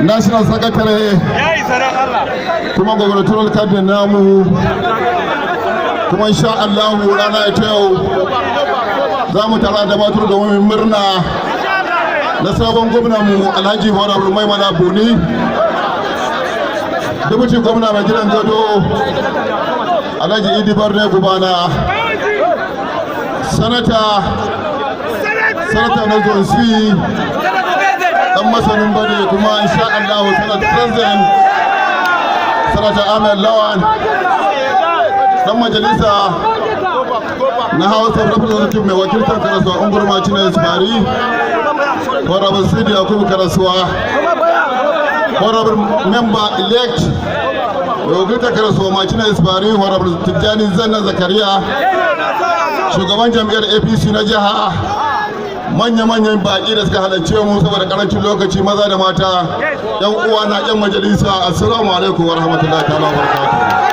national secretary kuma gubernatorial candidate namu, kuma insha Allah rana ita yau za mu tara da batur da wani murna na sabon gwamnanmu Alhaji Honorable Maimuna Buni, Deputy gwamna mai gidan gado Alhaji Idi Barne Gubana, Sanata na Zonsi dan masanin bane, kuma insha Allah Senate President Sanata Ahmed Lawan, dan majalisa na House of Representatives mai wakiltar Karasuwa Ungurma Cina Ismari, Honorable Sidi Yakubu Karasuwa, Honorable Member Elect mai wakiltar Karasuwa Macina Ismari, Honorable Tijjani Zanna Zakariya, shugaban jam'iyyar APC na jiha, manya-manyan baƙi da suka halarce mu saboda karancin lokaci, maza da mata, yan uwa na yan majalisa, assalamu alaikum wa rahmatullahi ta'ala wa barakatuh.